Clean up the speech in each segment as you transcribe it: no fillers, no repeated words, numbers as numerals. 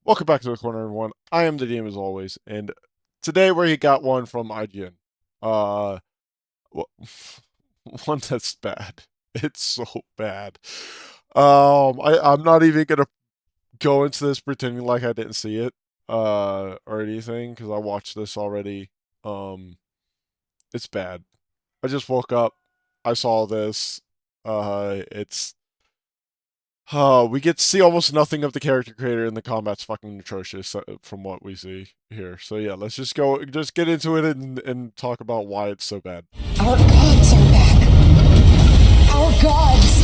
Welcome back to the corner, everyone. I am the DM as always, and today we got one from IGN. Uh, well, one that's bad. It's so bad. I'm not even gonna go into this pretending like I didn't see it, or anything, because I watched this already. It's bad. I just woke up, I saw this. It's we get to see almost nothing of the character creator, and the combat's fucking atrocious from what we see here. So yeah, let's just get into it and talk about why it's so bad. Our gods are back. Our gods.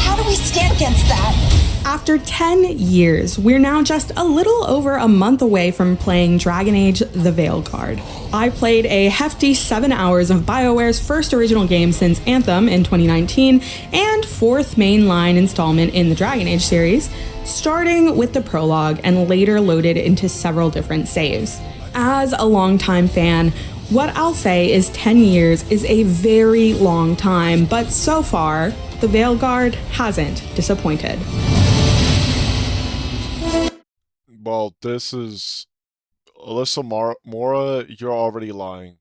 How do we stand against that? After 10 years, we're now just a little over a month away from playing Dragon Age: The Veilguard. I played a hefty 7 hours of BioWare's first original game since Anthem in 2019, and fourth mainline installment in the Dragon Age series, starting with the prologue and later loaded into several different saves. As a longtime fan, what I'll say is 10 years is a very long time, but so far, The Veilguard hasn't disappointed. Well, this is Alyssa Mora. You're already lying.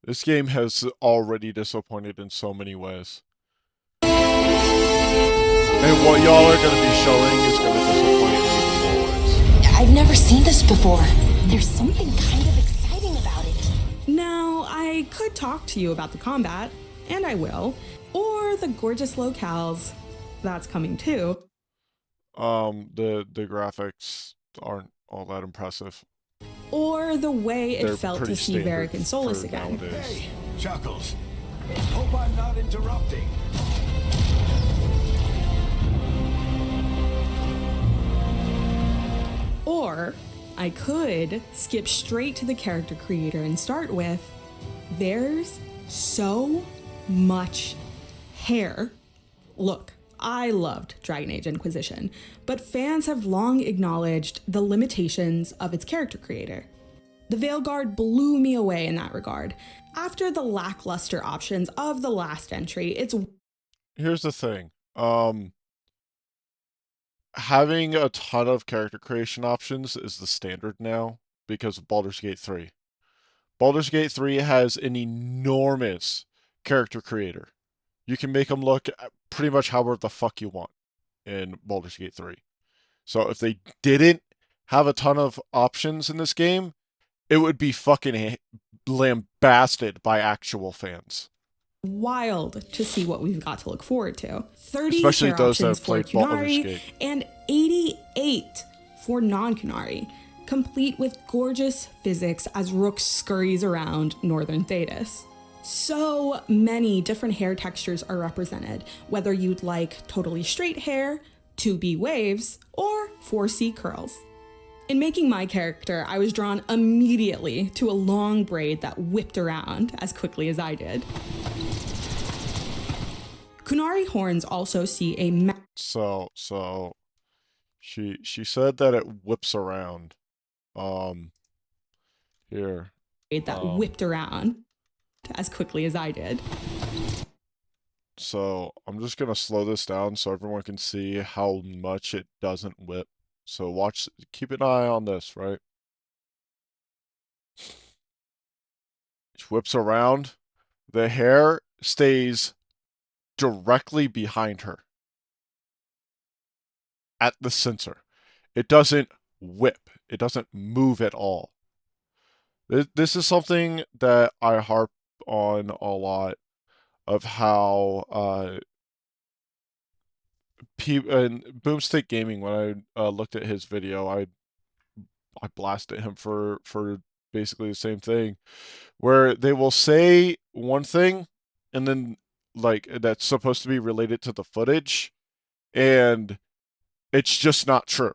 This game has already disappointed in so many ways, and what y'all are going to be showing is going to disappoint in even more ways. I've never seen this before. There's something kind of exciting about it. Now, I could talk to you about the combat, and I will, or the gorgeous locales. That's coming too. The graphics aren't all that impressive. Or the way it They're felt to pretty see standard Varric and Solas for again. nowadays. Hey, Chuckles. Hope I'm not interrupting. Or I could skip straight to the character creator and start with, there's so much hair. Look, I loved Dragon Age Inquisition, but fans have long acknowledged the limitations of its character creator. The Veilguard blew me away in that regard. After the lackluster options of the last entry, it's... Here's the thing. Having a ton of character creation options is the standard now because of Baldur's Gate 3. Baldur's Gate 3 has an enormous character creator. You can make them look pretty much however the fuck you want in Baldur's Gate 3. So if they didn't have a ton of options in this game, it would be fucking lambasted by actual fans. wild to see what we've got to look forward to. 30 Especially hair those that options have for played Baldur's Qunari Gate. and 88 for non-Qunari, complete with gorgeous physics as Rook scurries around Northern Thedas. So many different hair textures are represented, whether you'd like totally straight hair, 2B waves, or 4C curls. In making my character, I was drawn immediately to a long braid that whipped around as quickly as I did. Qunari horns also see a So she said that it whips around. Here. braid that whipped around as quickly as I did. So I'm just gonna slow this down so everyone can see how much it doesn't whip. So watch, keep an eye on this, right? She whips around. The hair stays directly behind her at the center. It doesn't whip. It doesn't move at all. This is something that I harp on a lot of how and Boomstick Gaming, when I looked at his video, I blasted him for basically the same thing, where they will say one thing and then like that's supposed to be related to the footage, and it's just not true.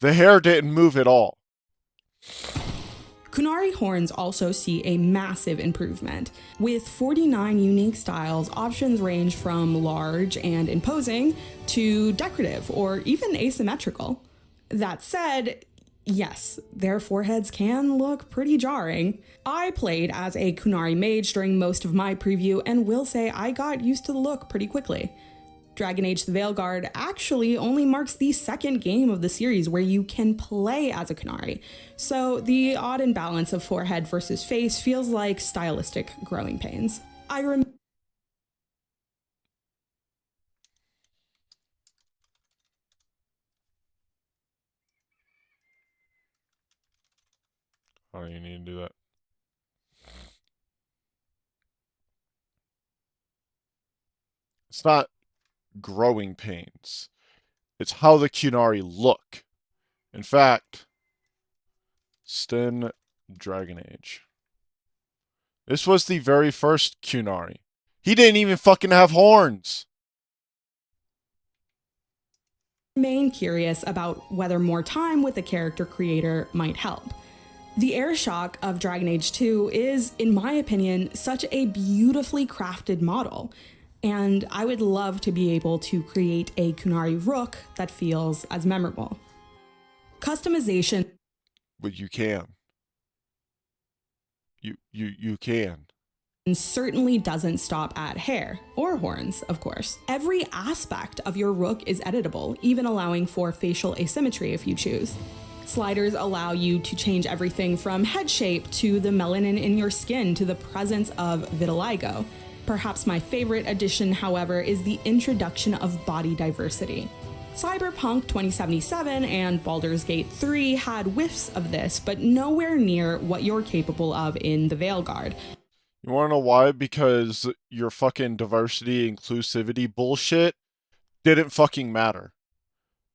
The hair didn't move at all. Qunari horns also see a massive improvement. With 49 unique styles, options range from large and imposing to decorative or even asymmetrical. That said, yes, their foreheads can look pretty jarring. I played as a Qunari mage during most of my preview and will say I got used to the look pretty quickly. Dragon Age the Veilguard actually only marks the second game of the series where you can play as a Qunari, so the odd imbalance of forehead versus face feels like stylistic growing pains. I Oh, you need to do that. It's not growing pains. It's how the Qunari look. In fact, Sten Dragon Age. This was the very first Qunari. He didn't even fucking have horns. remain curious about whether more time with the character creator might help. The air shock of Dragon Age 2 is, in my opinion, such a beautifully crafted model, and I would love to be able to create a Qunari Rook that feels as memorable. Customization. But you can. You can. Certainly doesn't stop at hair, or horns, of course. Every aspect of your Rook is editable, even allowing for facial asymmetry if you choose. Sliders allow you to change everything from head shape to the melanin in your skin to the presence of vitiligo. Perhaps my favorite addition, however, is the introduction of body diversity. Cyberpunk 2077 and Baldur's Gate 3 had whiffs of this, but nowhere near what you're capable of in the Veilguard. You wanna know why? Because your fucking diversity, inclusivity bullshit didn't fucking matter.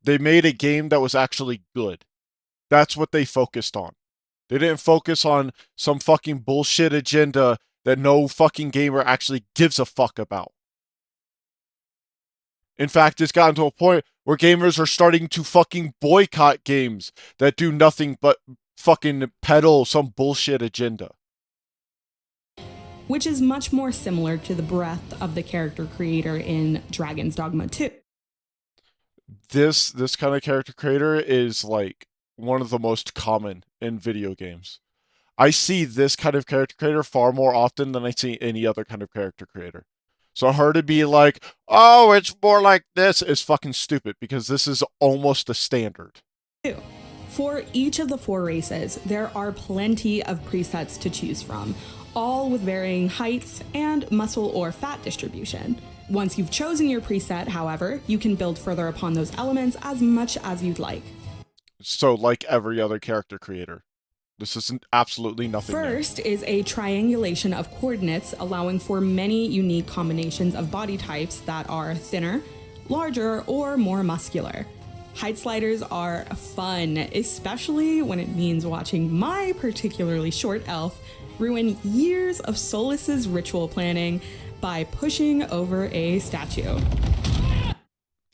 They made a game that was actually good. That's what they focused on. They didn't focus on some fucking bullshit agenda that no fucking gamer actually gives a fuck about. In fact, it's gotten to a point where gamers are starting to fucking boycott games that do nothing but fucking peddle some bullshit agenda. Which is much more similar to the breadth of the character creator in Dragon's Dogma 2. This kind of character creator is like one of the most common in video games. I see this kind of character creator far more often than I see any other kind of character creator. So her to be like, oh, it's more like this is fucking stupid because this is almost the standard. For each of the 4 races, there are plenty of presets to choose from, all with varying heights and muscle or fat distribution. Once you've chosen your preset, however, you can build further upon those elements as much as you'd like. So like every other character creator. This isn't absolutely nothing new. First is a triangulation of coordinates, allowing for many unique combinations of body types that are thinner, larger, or more muscular. Height sliders are fun, especially when it means watching my particularly short elf ruin years of Solas's ritual planning by pushing over a statue.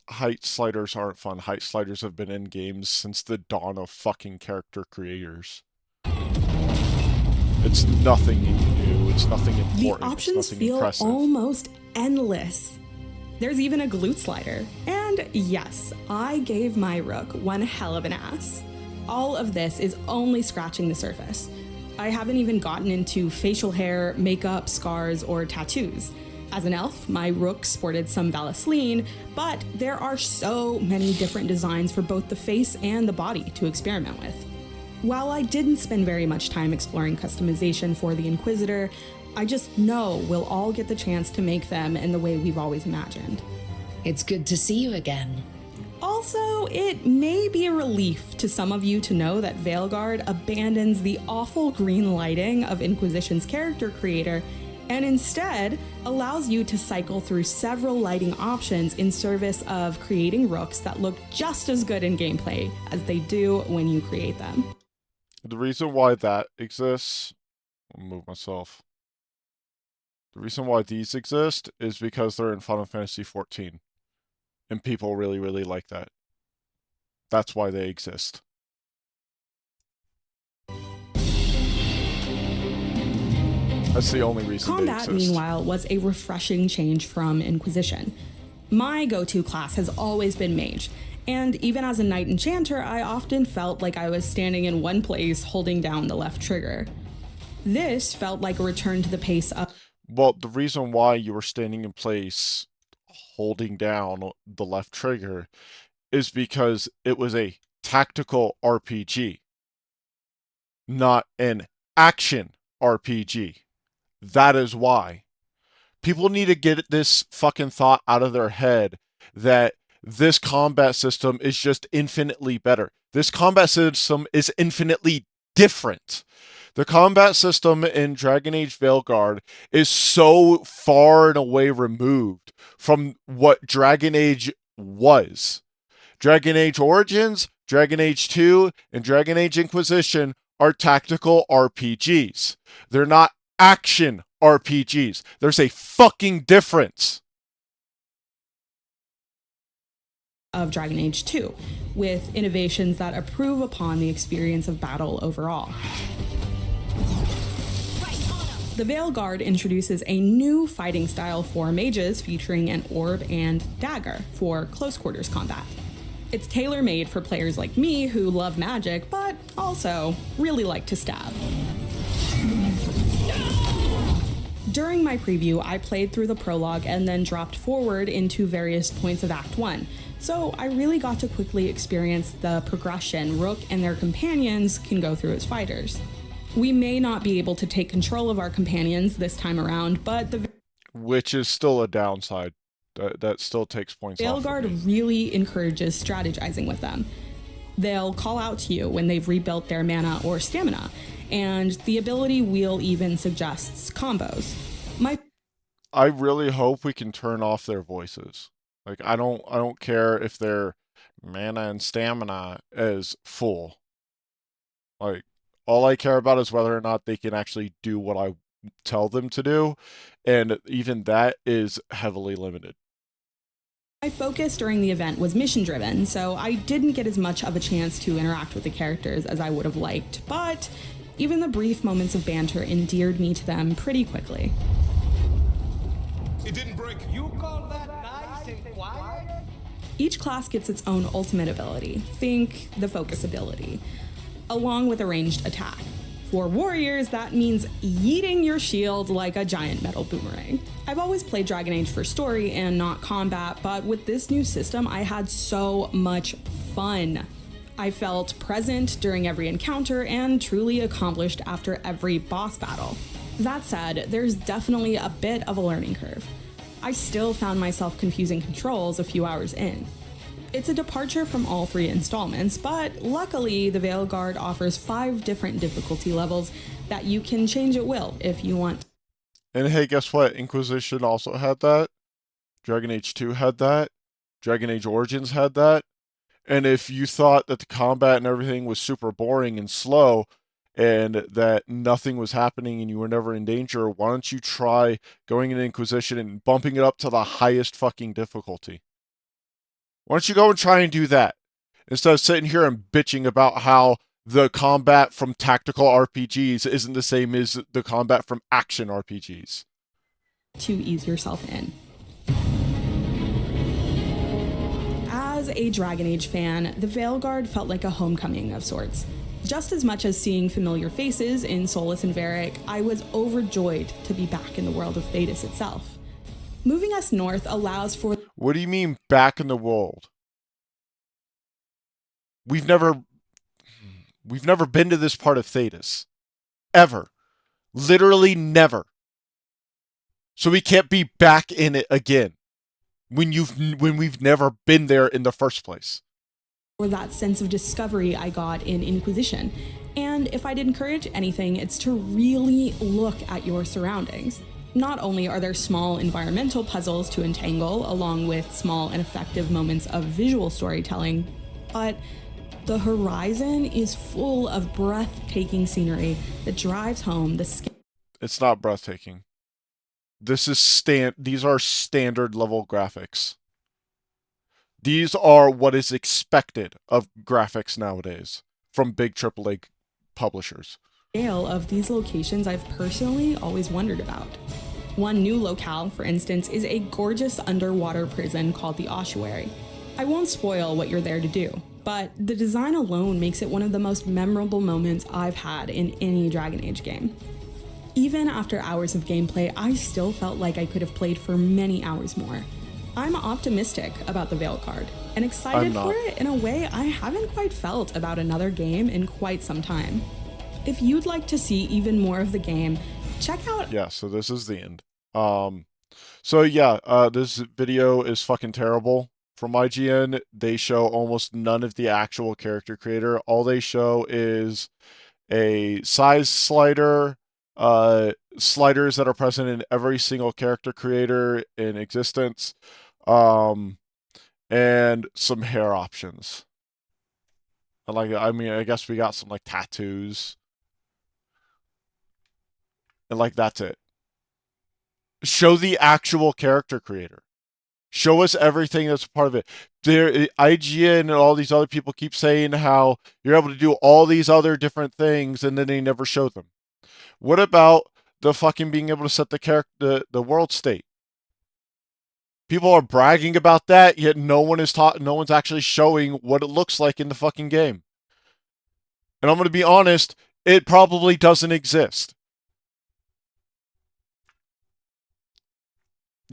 Height sliders aren't fun. Height sliders have been in games since the dawn of fucking character creators. It's nothing new. It's nothing important. The options it's nothing feel impressive. almost endless. There's even a glute slider. And yes, I gave my Rook one hell of an ass. All of this is only scratching the surface. I haven't even gotten into facial hair, makeup, scars, or tattoos. As an elf, my Rook sported some Vaseline, but there are so many different designs for both the face and the body to experiment with. While I didn't spend very much time exploring customization for the Inquisitor, I just know we'll all get the chance to make them in the way we've always imagined. It's good to see you again. Also, it may be a relief to some of you to know that Veilguard abandons the awful green lighting of Inquisition's character creator and instead allows you to cycle through several lighting options in service of creating Rooks that look just as good in gameplay as they do when you create them. The reason why that exists, I'll move myself. The reason why these exist is because they're in Final Fantasy XIV. And people really, really like that. That's why they exist. That's the only reason they Combat, exist. meanwhile, was a refreshing change from Inquisition. My go-to class has always been Mage, and even as a Knight Enchanter, I often felt like I was standing in one place holding down the left trigger. This felt like a return to the pace of... Well, the reason why you were standing in place holding down the left trigger is because it was a tactical RPG, not an action RPG. That is why. People need to get this fucking thought out of their head that this combat system is just infinitely better. This combat system is infinitely different. The combat system in Dragon Age Veilguard is so far and away removed from what Dragon Age was. Dragon Age Origins, Dragon Age 2, and Dragon Age Inquisition are tactical RPGs. They're not action RPGs. There's a fucking difference. Of Dragon Age 2, with innovations that improve upon the experience of battle overall. The Veilguard introduces a new fighting style for mages featuring an orb and dagger for close quarters combat. It's tailor-made for players like me who love magic, but also really like to stab. During my preview, I played through the prologue and then dropped forward into various points of Act 1, so I really got to quickly experience the progression Rook and their companions can go through as fighters. We may not be able to take control of our companions this time around, but the Which is still a downside. That still takes points off. Veilguard really encourages strategizing with them. They'll call out to you when they've rebuilt their mana or stamina, and the ability wheel even suggests combos. I really hope we can turn off their voices. Like I don't care if their mana and stamina is full. Like all I care about is whether or not they can actually do what I tell them to do, and even that is heavily limited. My focus during the event was mission driven, so I didn't get as much of a chance to interact with the characters as I would have liked, but even the brief moments of banter endeared me to them pretty quickly. It didn't break. You call that nice and quiet? Each class gets its own ultimate ability, think the focus ability, along with a ranged attack. For warriors, that means yeeting your shield like a giant metal boomerang. I've always played Dragon Age for story and not combat, but with this new system, I had so much fun. I felt present during every encounter and truly accomplished after every boss battle. That said, there's definitely a bit of a learning curve. I still found myself confusing controls a few hours in. It's a departure from all 3 installments, but luckily the Veilguard offers 5 different difficulty levels that you can change at will if you want. And hey, guess what? Inquisition also had that. Dragon Age 2 had that. Dragon Age Origins had that. And if you thought that the combat and everything was super boring and slow, and that nothing was happening and you were never in danger, why don't you try going into Inquisition and bumping it up to the highest fucking difficulty? Why don't you go and try and do that, instead of sitting here and bitching about how the combat from tactical RPGs isn't the same as the combat from action RPGs. To ease yourself in. As a Dragon Age fan, the Veilguard felt like a homecoming of sorts. Just as much as seeing familiar faces in Solas and Varric, I was overjoyed to be back in the world of Thedas itself. Moving us north allows for... What do you mean back in the world? We've never been to this part of Thedas. Ever. Literally never. So we can't be back in it again when we've never been there in the first place. Or that sense of discovery I got in Inquisition. And if I'd encourage anything, it's to really look at your surroundings. Not only are there small environmental puzzles to entangle, along with small and effective moments of visual storytelling, but the horizon is full of breathtaking scenery that drives home the scale. It's not breathtaking. These are standard level graphics. These are what is expected of graphics nowadays from big AAA publishers. Scale of these locations I've personally always wondered about. One new locale, for instance, is a gorgeous underwater prison called the Ossuary. I won't spoil what you're there to do, but the design alone makes it one of the most memorable moments I've had in any Dragon Age game. Even after hours of gameplay, I still felt like I could have played for many hours more. I'm optimistic about the Veilguard and excited I'm not. for it in a way I haven't quite felt about another game in quite some time. If you'd like to see even more of the game, check out... Yeah, so this is the end. So yeah, this video is fucking terrible. From IGN, they show almost none of the actual character creator. All they show is a size slider, sliders that are present in every single character creator in existence, and some hair options. And like, I mean, I guess we got some like tattoos. And like, that's it. Show the actual character creator. Show us everything that's part of it. IGN and all these other people keep saying how you're able to do all these other different things, and then they never show them. What about the fucking being able to set the world state? People are bragging about that, yet no one's actually showing what it looks like in the fucking game. And I'm going to be honest, it probably doesn't exist.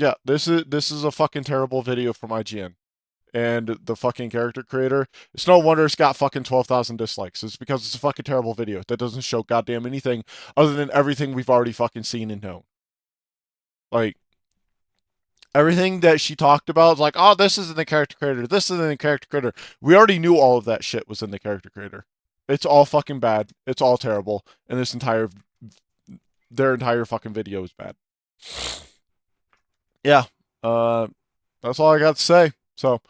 Yeah, this is a fucking terrible video from IGN. And the fucking character creator, it's no wonder it's got fucking 12,000 dislikes. It's because it's a fucking terrible video that doesn't show goddamn anything other than everything we've already fucking seen and known. Like, everything that she talked about is like, oh, this isn't the character creator, this isn't the character creator. We already knew all of that shit was in the character creator. It's all fucking bad. It's all terrible. And their entire fucking video is bad. Yeah, that's all I got to say. So,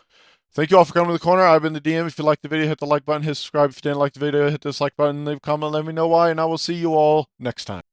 thank you all for coming to the corner. I've been the DM. If you liked the video, hit the like button, hit subscribe. If you didn't like the video, hit the dislike button, leave a comment, let me know why, and I will see you all next time.